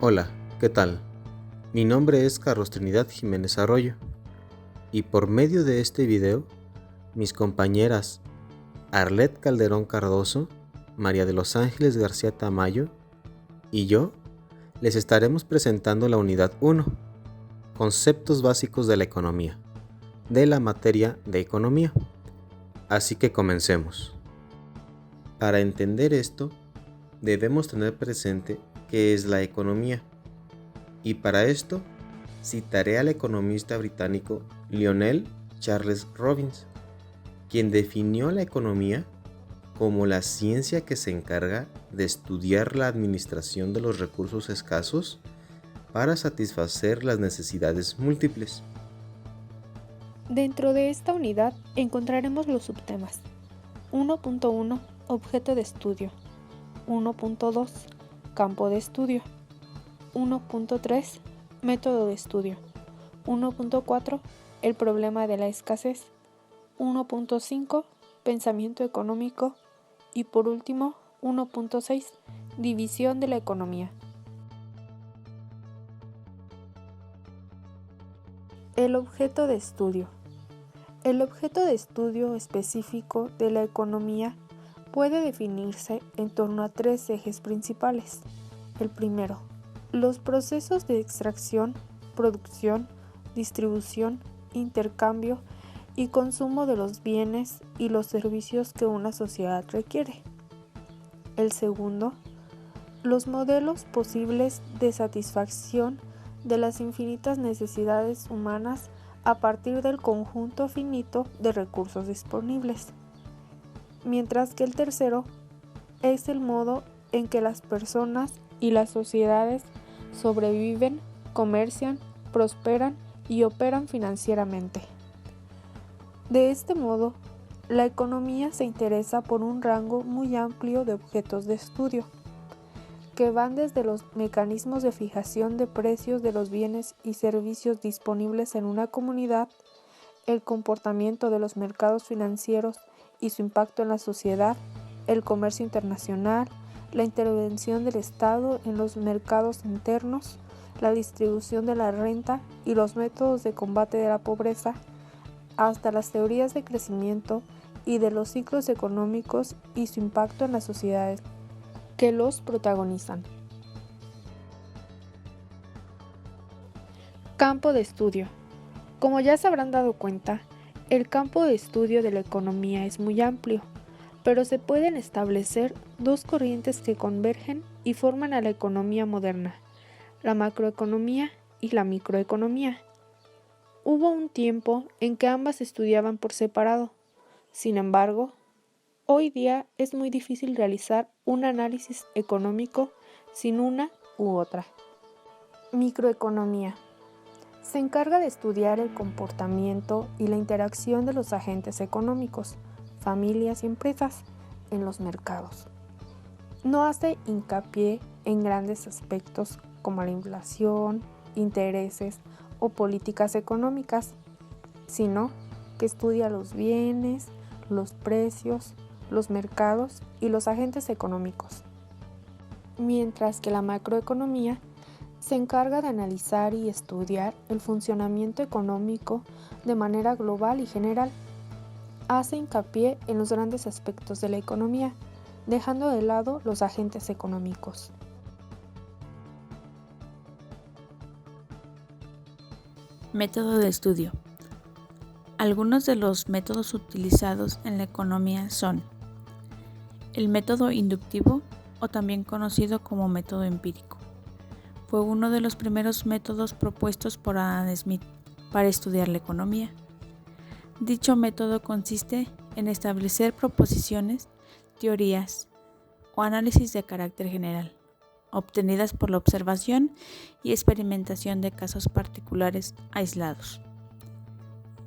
Hola, ¿qué tal? Mi nombre es Carlos Trinidad Jiménez Arroyo y por medio de este video, mis compañeras Arlet Calderón Cardoso, María de los Ángeles García Tamayo y yo les estaremos presentando la unidad 1, Conceptos básicos de la economía, de la materia de economía. Así que comencemos. Para entender esto, debemos tener presente qué es la economía. Y para esto, citaré al economista británico Lionel Charles Robbins, quien definió la economía como la ciencia que se encarga de estudiar la administración de los recursos escasos para satisfacer las necesidades múltiples. Dentro de esta unidad encontraremos los subtemas 1.1 Objeto de estudio, 1.2 Campo de estudio, 1.3 Método de estudio, 1.4 El problema de la escasez, 1.5 Pensamiento económico y por último 1.6 División de la economía. El objeto de estudio. El objeto de estudio específico de la economía puede definirse en torno a tres ejes principales. El primero, los procesos de extracción, producción, distribución, intercambio y consumo de los bienes y los servicios que una sociedad requiere. El segundo, los modelos posibles de satisfacción de las infinitas necesidades humanas a partir del conjunto finito de recursos disponibles. Mientras que el tercero es el modo en que las personas y las sociedades sobreviven, comercian, prosperan y operan financieramente. De este modo, la economía se interesa por un rango muy amplio de objetos de estudio, que van desde los mecanismos de fijación de precios de los bienes y servicios disponibles en una comunidad, el comportamiento de los mercados financieros y su impacto en la sociedad, el comercio internacional, la intervención del Estado en los mercados internos, la distribución de la renta y los métodos de combate de la pobreza, hasta las teorías de crecimiento y de los ciclos económicos y su impacto en las sociedades que los protagonizan. Campo de estudio. Como ya se habrán dado cuenta, el campo de estudio de la economía es muy amplio, pero se pueden establecer dos corrientes que convergen y forman a la economía moderna, la macroeconomía y la microeconomía. Hubo un tiempo en que ambas se estudiaban por separado. Sin embargo, hoy día es muy difícil realizar un análisis económico sin una u otra. Microeconomía. Se encarga de estudiar el comportamiento y la interacción de los agentes económicos, familias y empresas, en los mercados. No hace hincapié en grandes aspectos como la inflación, intereses o políticas económicas, sino que estudia los bienes, los precios, los mercados y los agentes económicos. Mientras que la macroeconomía se encarga de analizar y estudiar el funcionamiento económico de manera global y general. Hace hincapié en los grandes aspectos de la economía, dejando de lado los agentes económicos. Método de estudio. Algunos de los métodos utilizados en la economía son el método inductivo, o también conocido como método empírico. Fue uno de los primeros métodos propuestos por Adam Smith para estudiar la economía. Dicho método consiste en establecer proposiciones, teorías o análisis de carácter general, obtenidas por la observación y experimentación de casos particulares aislados.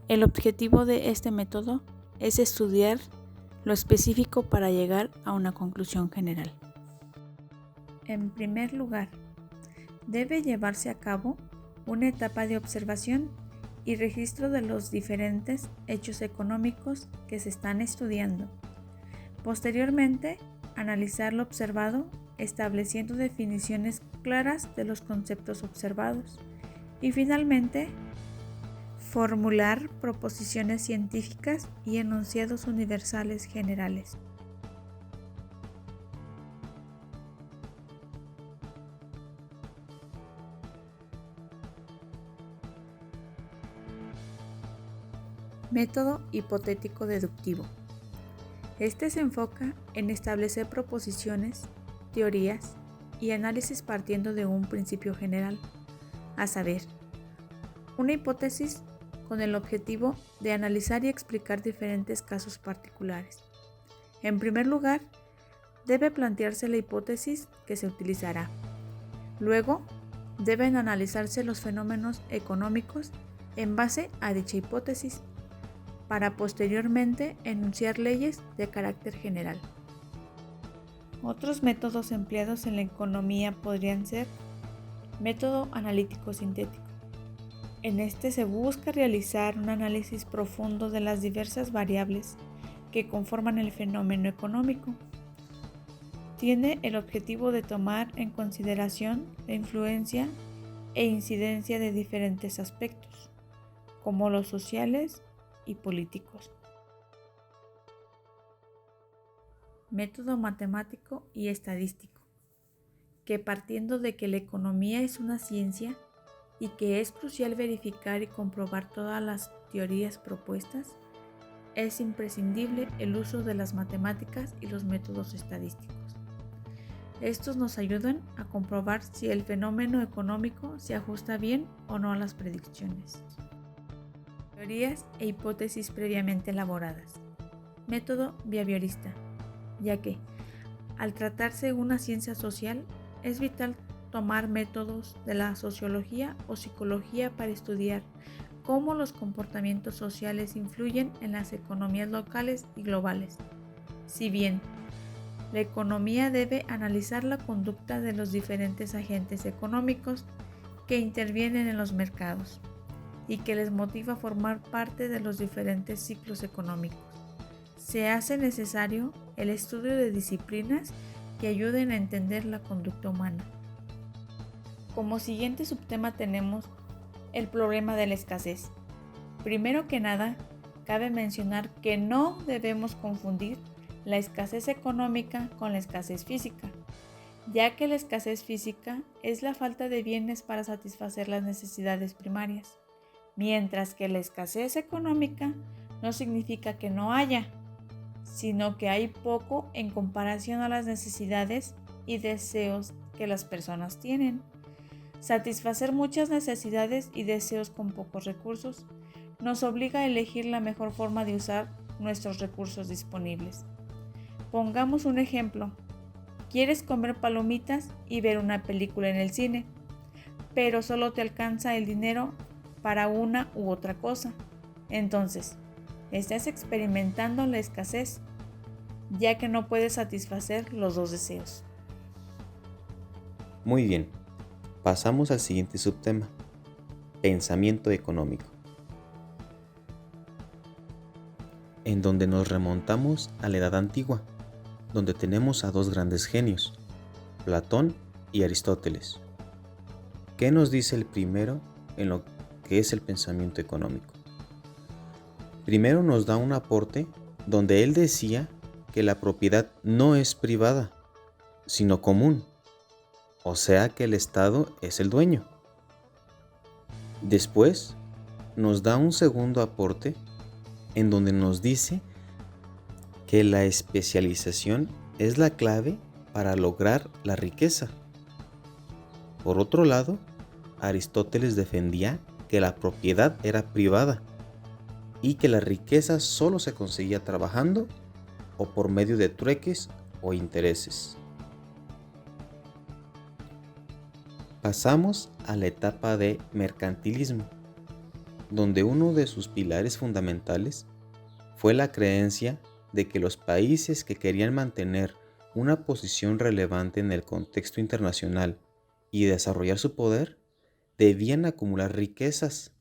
El objetivo de este método es estudiar lo específico para llegar a una conclusión general. En primer lugar, debe llevarse a cabo una etapa de observación y registro de los diferentes hechos económicos que se están estudiando. Posteriormente, analizar lo observado estableciendo definiciones claras de los conceptos observados y finalmente formular proposiciones científicas y enunciados universales generales. Método hipotético deductivo. Este se enfoca en establecer proposiciones, teorías y análisis partiendo de un principio general, a saber, una hipótesis con el objetivo de analizar y explicar diferentes casos particulares. En primer lugar, debe plantearse la hipótesis que se utilizará. Luego, deben analizarse los fenómenos económicos en base a dicha hipótesis, para posteriormente enunciar leyes de carácter general. Otros métodos empleados en la economía podrían ser método analítico sintético. En este se busca realizar un análisis profundo de las diversas variables que conforman el fenómeno económico. Tiene el objetivo de tomar en consideración la influencia e incidencia de diferentes aspectos, como los sociales y políticos. Método matemático y estadístico, que partiendo de que la economía es una ciencia y que es crucial verificar y comprobar todas las teorías propuestas, es imprescindible el uso de las matemáticas y los métodos estadísticos. Estos nos ayudan a comprobar si el fenómeno económico se ajusta bien o no a las predicciones. Teorías e hipótesis previamente elaboradas. Método behaviorista, ya que, al tratarse de una ciencia social, es vital tomar métodos de la sociología o psicología para estudiar cómo los comportamientos sociales influyen en las economías locales y globales. Si bien, la economía debe analizar la conducta de los diferentes agentes económicos que intervienen en los mercados y que les motiva a formar parte de los diferentes ciclos económicos. Se hace necesario el estudio de disciplinas que ayuden a entender la conducta humana. Como siguiente subtema tenemos el problema de la escasez. Primero que nada, cabe mencionar que no debemos confundir la escasez económica con la escasez física, ya que la escasez física es la falta de bienes para satisfacer las necesidades primarias, mientras que la escasez económica no significa que no haya, sino que hay poco en comparación a las necesidades y deseos que las personas tienen. Satisfacer muchas necesidades y deseos con pocos recursos nos obliga a elegir la mejor forma de usar nuestros recursos disponibles. Pongamos un ejemplo. Quieres comer palomitas y ver una película en el cine, pero solo te alcanza el dinero para una u otra cosa. Entonces, estás experimentando la escasez, ya que no puedes satisfacer los dos deseos. Muy bien, pasamos al siguiente subtema, pensamiento económico, en donde nos remontamos a la Edad Antigua, donde tenemos a dos grandes genios, Platón y Aristóteles. ¿Qué nos dice el primero en lo que es el pensamiento económico? Primero nos da un aporte donde él decía que la propiedad no es privada, sino común, o sea que el Estado es el dueño. Después nos da un segundo aporte en donde nos dice que la especialización es la clave para lograr la riqueza. Por otro lado, Aristóteles defendía que la propiedad era privada y que la riqueza solo se conseguía trabajando o por medio de trueques o intereses. Pasamos a la etapa de mercantilismo, donde uno de sus pilares fundamentales fue la creencia de que los países que querían mantener una posición relevante en el contexto internacional y desarrollar su poder, debían acumular riquezas,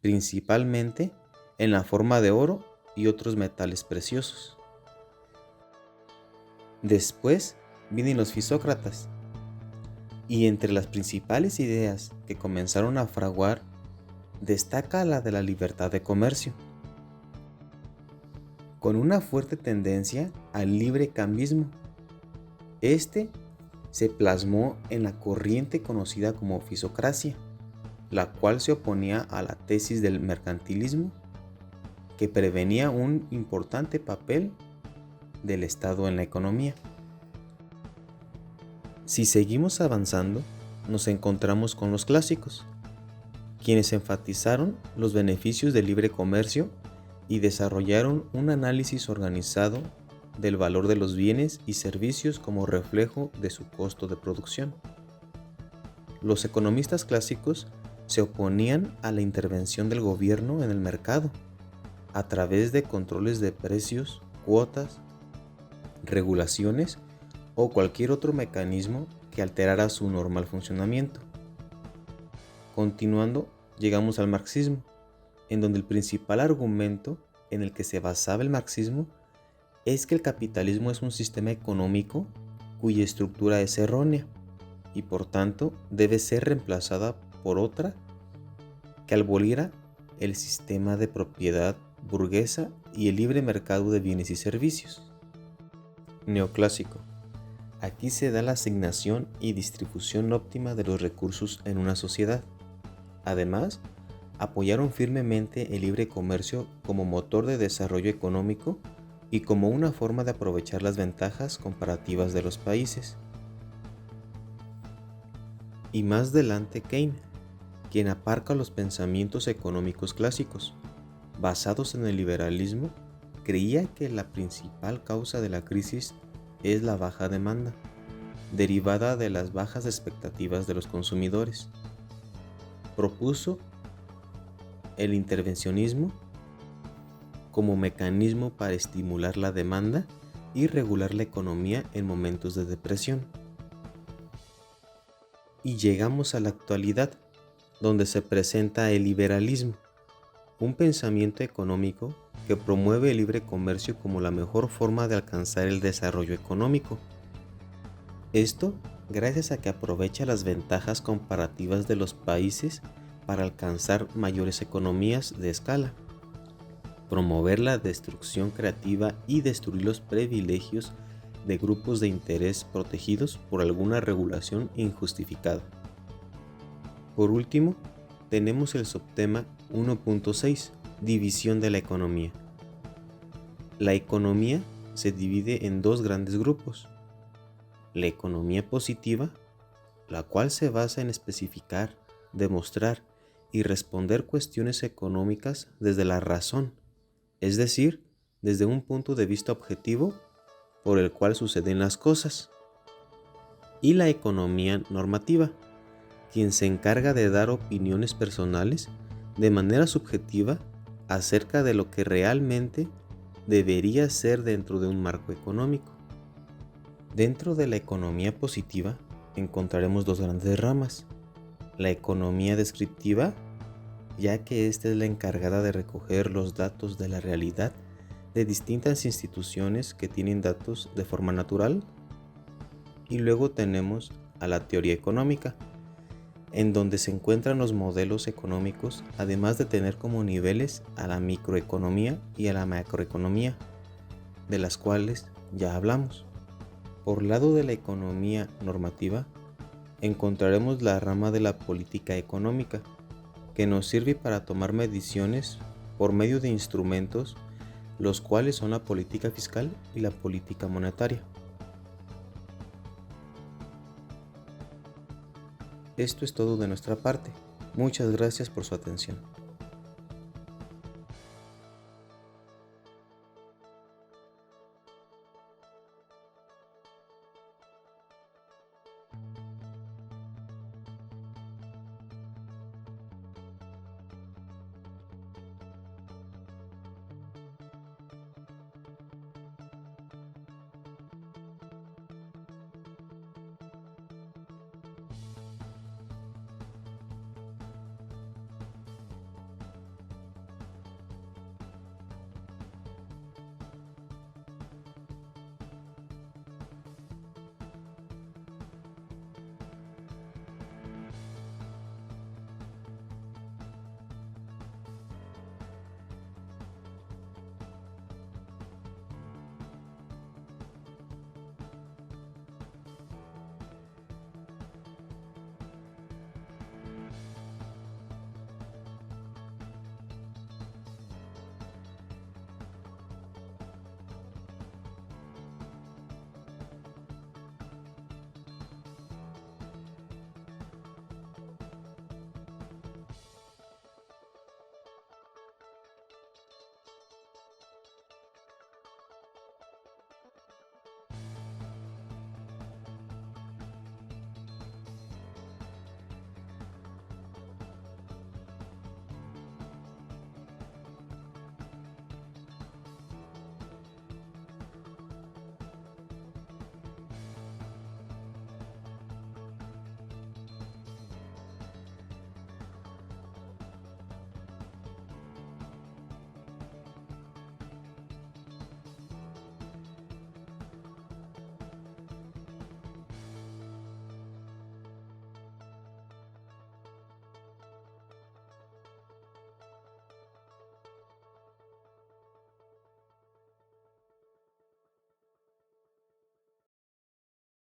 principalmente en la forma de oro y otros metales preciosos. Después vienen los fisócratas, Y entre las principales ideas que comenzaron a fraguar, destaca la de la libertad de comercio, con una fuerte tendencia al libre cambismo. Este se plasmó en la corriente conocida como fisocracia, la cual se oponía a la tesis del mercantilismo, que prevenía un importante papel del Estado en la economía. Si seguimos avanzando, nos encontramos con los clásicos, quienes enfatizaron los beneficios del libre comercio y desarrollaron un análisis organizado del valor de los bienes y servicios como reflejo de su costo de producción. Los economistas clásicos se oponían a la intervención del gobierno en el mercado a través de controles de precios, cuotas, regulaciones o cualquier otro mecanismo que alterara su normal funcionamiento. Continuando, llegamos al marxismo, en donde el principal argumento en el que se basaba el marxismo es que el capitalismo es un sistema económico cuya estructura es errónea y por tanto debe ser reemplazada por otra que aboliera el sistema de propiedad burguesa y el libre mercado de bienes y servicios. Neoclásico. Aquí se da la asignación y distribución óptima de los recursos en una sociedad. Además, apoyaron firmemente el libre comercio como motor de desarrollo económico y como una forma de aprovechar las ventajas comparativas de los países. Y más adelante Keynes, quien aparca los pensamientos económicos clásicos, basados en el liberalismo, creía que la principal causa de la crisis es la baja demanda, derivada de las bajas expectativas de los consumidores. Propuso el intervencionismo como mecanismo para estimular la demanda y regular la economía en momentos de depresión. Y llegamos a la actualidad, donde se presenta el liberalismo, un pensamiento económico que promueve el libre comercio como la mejor forma de alcanzar el desarrollo económico. Esto gracias a que aprovecha las ventajas comparativas de los países para alcanzar mayores economías de escala, promover la destrucción creativa y destruir los privilegios de grupos de interés protegidos por alguna regulación injustificada. Por último, tenemos el subtema 1.6, división de la economía. La economía se divide en dos grandes grupos. La economía positiva, la cual se basa en especificar, demostrar y responder cuestiones económicas desde la razón, es decir, desde un punto de vista objetivo por el cual suceden las cosas. Y la economía normativa, quien se encarga de dar opiniones personales de manera subjetiva acerca de lo que realmente debería ser dentro de un marco económico. Dentro de la economía positiva encontraremos dos grandes ramas: la economía descriptiva, ya que esta es la encargada de recoger los datos de la realidad de distintas instituciones que tienen datos de forma natural, y luego tenemos a la teoría económica, en donde se encuentran los modelos económicos, además de tener como niveles a la microeconomía y a la macroeconomía, de las cuales ya hablamos. Por lado de la economía normativa, encontraremos la rama de la política económica, que nos sirve para tomar mediciones por medio de instrumentos, los cuales son la política fiscal y la política monetaria. Esto es todo de nuestra parte. Muchas gracias por su atención.